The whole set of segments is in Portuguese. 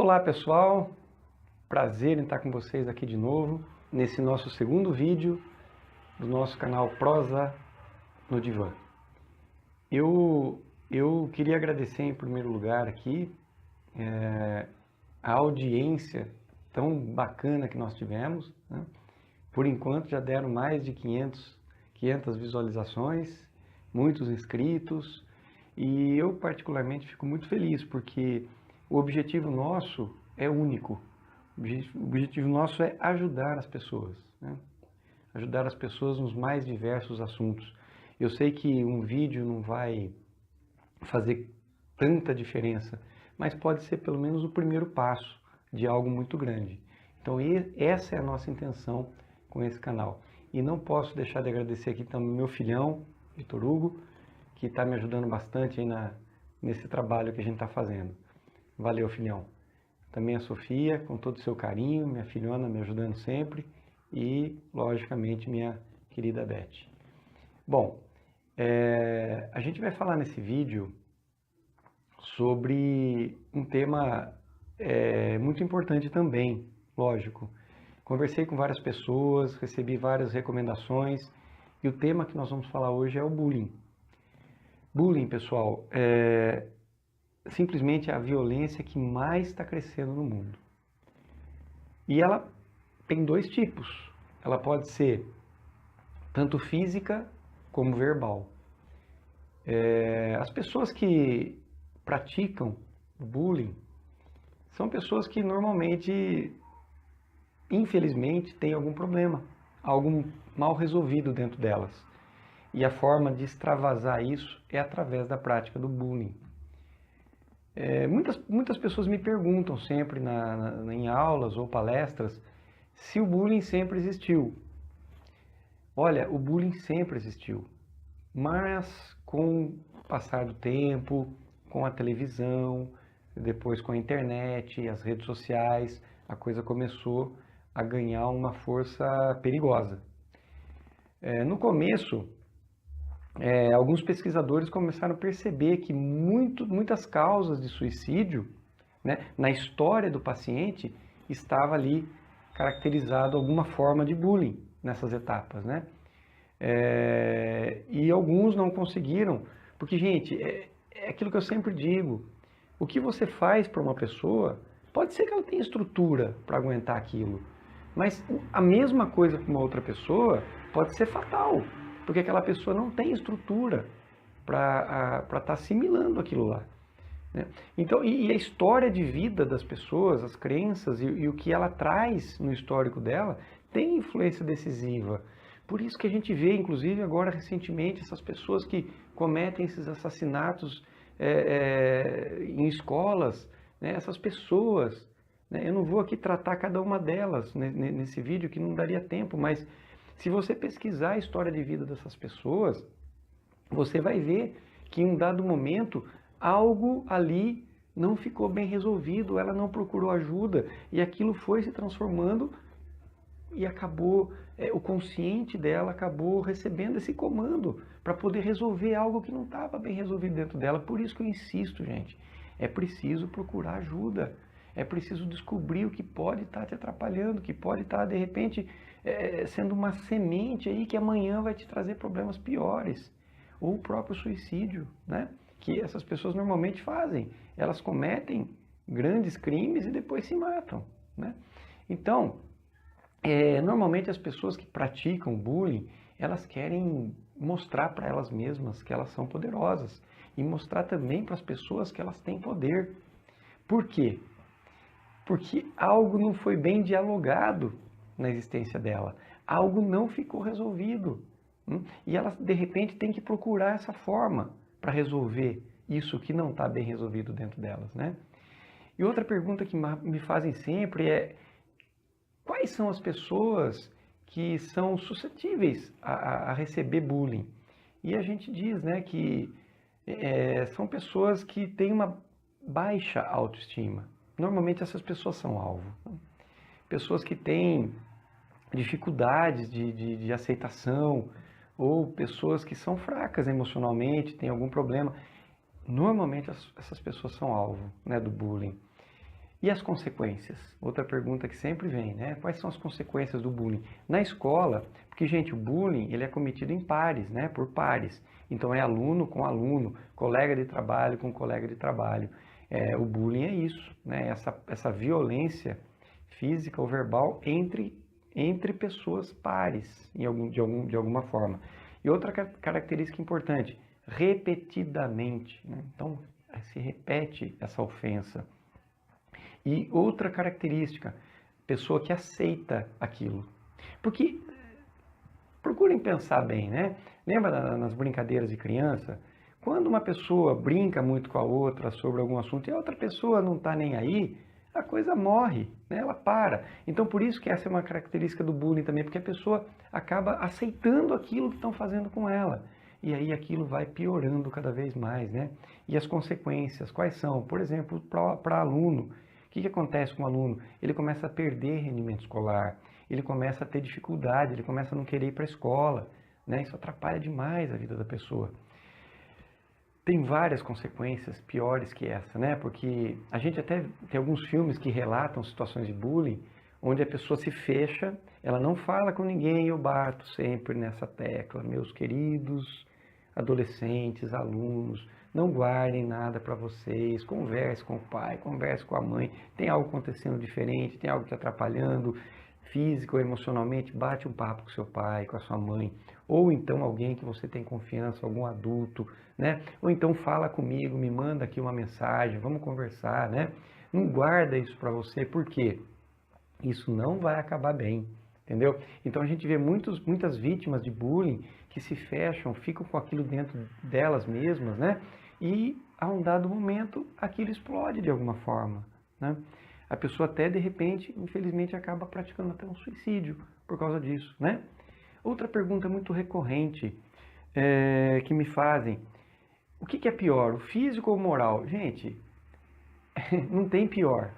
Olá pessoal, prazer em estar com vocês aqui de novo, nesse nosso segundo vídeo do nosso canal Prosa no Divã. Eu queria agradecer em primeiro lugar aqui a audiência tão bacana que nós tivemos, né? Por enquanto já deram mais de 500 visualizações, muitos inscritos, e eu particularmente fico muito feliz porque o objetivo nosso é único. O objetivo nosso é ajudar as pessoas, né? Ajudar as pessoas nos mais diversos assuntos. Eu sei que um vídeo não vai fazer tanta diferença, mas pode ser pelo menos o primeiro passo de algo muito grande. Então essa é a nossa intenção com esse canal. E não posso deixar de agradecer aqui também meu filhão, Vitor Hugo, que está me ajudando bastante aí nesse trabalho que a gente está fazendo. Valeu, filhão. Também a Sofia, com todo o seu carinho, minha filhona me ajudando sempre, e, logicamente, minha querida Beth. Bom, a gente vai falar nesse vídeo sobre um tema muito importante também, lógico. Conversei com várias pessoas, recebi várias recomendações, e o tema que nós vamos falar hoje é o bullying. Bullying, pessoal, simplesmente a violência que mais está crescendo no mundo. E ela tem dois tipos. Ela pode ser tanto física como verbal. As pessoas que praticam o bullying são pessoas que normalmente, infelizmente, têm algum problema, algo mal resolvido dentro delas. E a forma de extravasar isso é através da prática do bullying. Muitas pessoas me perguntam sempre em aulas ou palestras se o bullying sempre existiu. Olha, o bullying sempre existiu, mas com o passar do tempo, com a televisão, depois com a internet, as redes sociais, a coisa começou a ganhar uma força perigosa. No começo, alguns pesquisadores começaram a perceber que muitas causas de suicídio, né, na história do paciente, estava ali caracterizado alguma forma de bullying nessas etapas, né? E alguns não conseguiram, porque, gente, é aquilo que eu sempre digo, o que você faz para uma pessoa, pode ser que ela tenha estrutura para aguentar aquilo, mas a mesma coisa para uma outra pessoa pode ser fatal, porque aquela pessoa não tem estrutura para estar assimilando aquilo lá, né? Então, e a história de vida das pessoas, as crenças e o que ela traz no histórico dela tem influência decisiva. Por isso que a gente vê, inclusive agora recentemente, essas pessoas que cometem esses assassinatos em escolas, né? Essas pessoas, né? Eu não vou aqui tratar cada uma delas nesse vídeo, que não daria tempo, mas se você pesquisar a história de vida dessas pessoas, você vai ver que em um dado momento algo ali não ficou bem resolvido, ela não procurou ajuda e aquilo foi se transformando e acabou, o consciente dela acabou recebendo esse comando para poder resolver algo que não estava bem resolvido dentro dela. Por isso que eu insisto, gente, é preciso procurar ajuda. É preciso descobrir o que pode estar te atrapalhando, que pode estar, de repente, sendo uma semente aí que amanhã vai te trazer problemas piores. Ou o próprio suicídio, né? Que essas pessoas normalmente fazem. Elas cometem grandes crimes e depois se matam, né? Então, normalmente as pessoas que praticam bullying, elas querem mostrar para elas mesmas que elas são poderosas e mostrar também para as pessoas que elas têm poder. Por quê? Porque algo não foi bem dialogado na existência dela, algo não ficou resolvido, e elas de repente têm que procurar essa forma para resolver isso que não está bem resolvido dentro delas, né? E outra pergunta que me fazem sempre é: quais são as pessoas que são suscetíveis a receber bullying? E a gente diz, né, que são pessoas que têm uma baixa autoestima. Normalmente essas pessoas são alvo. Pessoas que têm dificuldades de aceitação, ou pessoas que são fracas emocionalmente, têm algum problema. Normalmente essas pessoas são alvo, né, do bullying. E as consequências? Outra pergunta que sempre vem, né? Quais são as consequências do bullying? Na escola, porque, gente, o bullying ele é cometido em pares, né? Por pares. Então é aluno com aluno, colega de trabalho com colega de trabalho. O bullying é isso, né? Essa violência física ou verbal entre pessoas pares, de alguma forma. E outra característica importante, repetidamente, né? Então se repete essa ofensa. E outra característica, pessoa que aceita aquilo. Porque, procurem pensar bem, né? Lembra nas brincadeiras de criança? Quando uma pessoa brinca muito com a outra sobre algum assunto e a outra pessoa não está nem aí, a coisa morre, né? Ela para. Então, por isso que essa é uma característica do bullying também, porque a pessoa acaba aceitando aquilo que estão fazendo com ela. E aí aquilo vai piorando cada vez mais, né? E as consequências, quais são? Por exemplo, para aluno, o que acontece com o aluno? Ele começa a perder rendimento escolar, ele começa a ter dificuldade, ele começa a não querer ir para a escola, né? Isso atrapalha demais a vida da pessoa. Tem várias consequências piores que essa, né? Porque a gente até tem alguns filmes que relatam situações de bullying, onde a pessoa se fecha, ela não fala com ninguém, eu bato sempre nessa tecla, meus queridos adolescentes, alunos, não guardem nada para vocês, converse com o pai, converse com a mãe, tem algo acontecendo diferente, tem algo te atrapalhando, físico ou emocionalmente, bate um papo com seu pai, com a sua mãe, ou então alguém que você tem confiança, algum adulto, né? Ou então fala comigo, me manda aqui uma mensagem, vamos conversar, né? Não guarda isso para você, por quê? Isso não vai acabar bem, entendeu? Então a gente vê muitas vítimas de bullying que se fecham, ficam com aquilo dentro delas mesmas, né? E a um dado momento aquilo explode de alguma forma, né? A pessoa até de repente, infelizmente, acaba praticando até um suicídio por causa disso, né? Outra pergunta muito recorrente que me fazem, o que é pior, o físico ou o moral? Gente, não tem pior.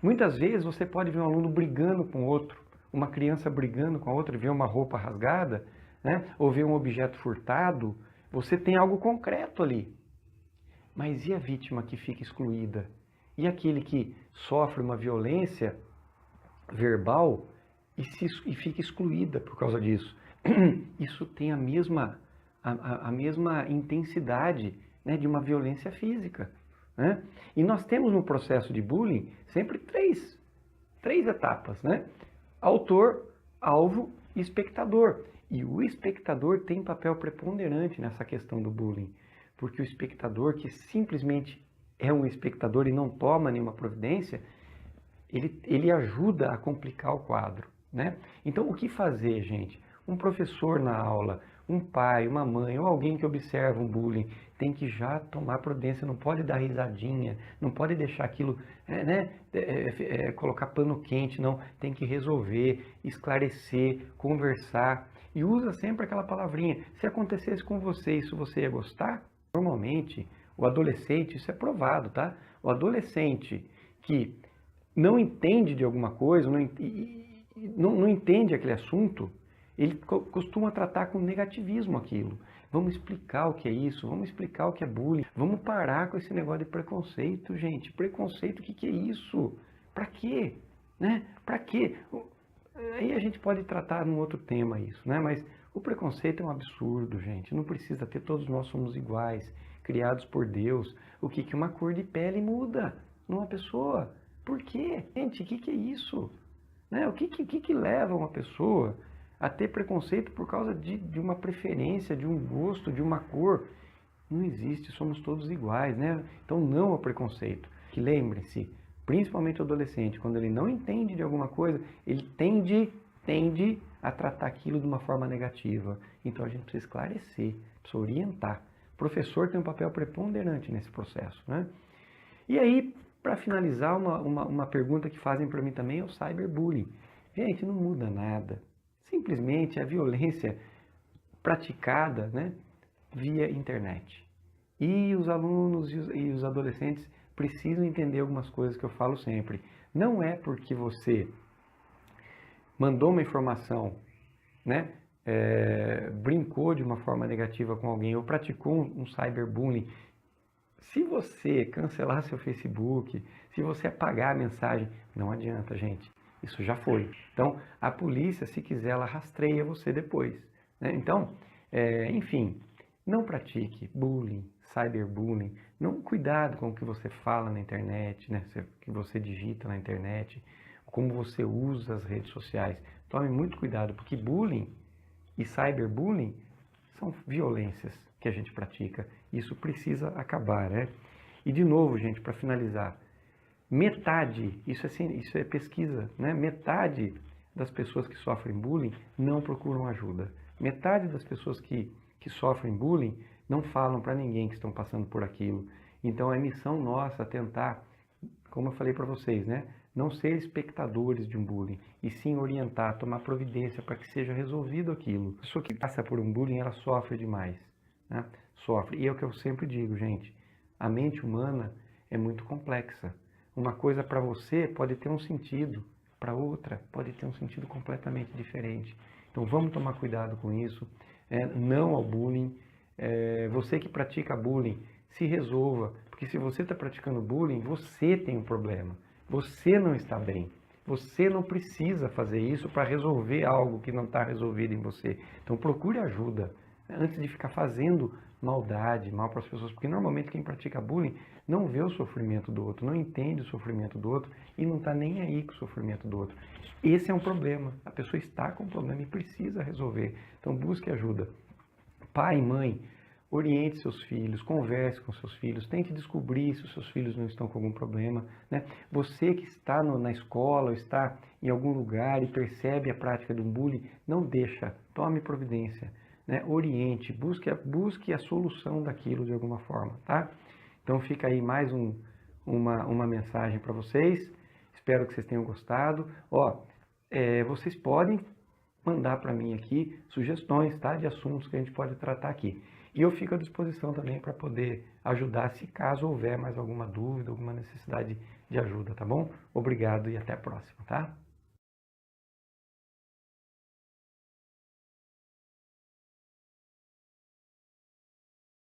Muitas vezes você pode ver um aluno brigando com outro, uma criança brigando com a outra, ver uma roupa rasgada, né? Ou ver um objeto furtado, você tem algo concreto ali. Mas e a vítima que fica excluída? E aquele que sofre uma violência verbal e fica excluída por causa disso? Isso tem a mesma intensidade, né, de uma violência física, né? E nós temos no processo de bullying sempre três etapas, né? Autor, alvo e espectador. E o espectador tem papel preponderante nessa questão do bullying, porque o espectador que simplesmente é um espectador e não toma nenhuma providência, ele ajuda a complicar o quadro, né? Então, o que fazer, gente? Um professor na aula, um pai, uma mãe ou alguém que observa um bullying tem que já tomar providência, não pode dar risadinha, não pode deixar aquilo, colocar pano quente, não. Tem que resolver, esclarecer, conversar e usa sempre aquela palavrinha. Se acontecesse com você, isso você ia gostar? Normalmente, o adolescente, isso é provado, tá? O adolescente que não entende de alguma coisa, não entende aquele assunto, ele costuma tratar com negativismo aquilo. Vamos explicar o que é isso, vamos explicar o que é bullying, vamos parar com esse negócio de preconceito, gente. Preconceito, o que é isso? Pra quê? Né? Pra quê? Aí a gente pode tratar num outro tema isso, né? Mas o preconceito é um absurdo, gente. Não precisa ter, todos nós somos iguais, criados por Deus. O que uma cor de pele muda numa pessoa? Por quê? Gente, o que é isso? Né? O que leva uma pessoa a ter preconceito por causa de uma preferência, de um gosto, de uma cor? Não existe, somos todos iguais, né? Então não ao preconceito. Que lembrem-se, principalmente o adolescente, quando ele não entende de alguma coisa, ele tende a tratar aquilo de uma forma negativa. Então a gente precisa esclarecer, precisa orientar. O professor tem um papel preponderante nesse processo, né? E aí, para finalizar, uma pergunta que fazem para mim também é o cyberbullying. Gente, não muda nada. Simplesmente a violência praticada, né, via internet. E os alunos e os adolescentes precisam entender algumas coisas que eu falo sempre. Não é porque você mandou uma informação, né, brincou de uma forma negativa com alguém ou praticou um cyberbullying Se você cancelar seu Facebook, se você apagar a mensagem, não adianta, gente. Isso já foi. Então, a polícia, se quiser, ela rastreia você depois, né? Então, enfim, não pratique bullying, cyberbullying. Não, cuidado com o que você fala na internet, né? O que você digita na internet, como você usa as redes sociais. Tome muito cuidado, porque bullying e cyberbullying são violências que a gente pratica. Isso precisa acabar, né? E de novo, gente, para finalizar, metade, isso é pesquisa, né? Metade das pessoas que sofrem bullying não procuram ajuda. Metade das pessoas que sofrem bullying não falam para ninguém que estão passando por aquilo. Então é missão nossa tentar, como eu falei para vocês, né? Não ser espectadores de um bullying, e sim orientar, tomar providência para que seja resolvido aquilo. A pessoa que passa por um bullying, ela sofre demais, né? Sofre. E é o que eu sempre digo, gente, a mente humana é muito complexa. Uma coisa para você pode ter um sentido, para outra pode ter um sentido completamente diferente. Então vamos tomar cuidado com isso, não ao bullying. Você que pratica bullying, se resolva, porque se você está praticando bullying, você tem um problema. Você não está bem. Você não precisa fazer isso para resolver algo que não está resolvido em você. Então procure ajuda antes de ficar fazendo maldade, mal para as pessoas, porque normalmente quem pratica bullying não vê o sofrimento do outro, não entende o sofrimento do outro e não está nem aí com o sofrimento do outro. Esse é um problema. A pessoa está com um problema e precisa resolver. Então busque ajuda. Pai, mãe, oriente seus filhos, converse com seus filhos, tente descobrir se os seus filhos não estão com algum problema, né? Você que está na escola ou está em algum lugar e percebe a prática de um bullying, não deixa, tome providência, né? Oriente, busque a solução daquilo de alguma forma, tá? Então fica aí mais uma mensagem para vocês, espero que vocês tenham gostado. Vocês podem mandar para mim aqui sugestões, tá, de assuntos que a gente pode tratar aqui. E eu fico à disposição também para poder ajudar se caso houver mais alguma dúvida, alguma necessidade de ajuda, tá bom? Obrigado e até a próxima, tá?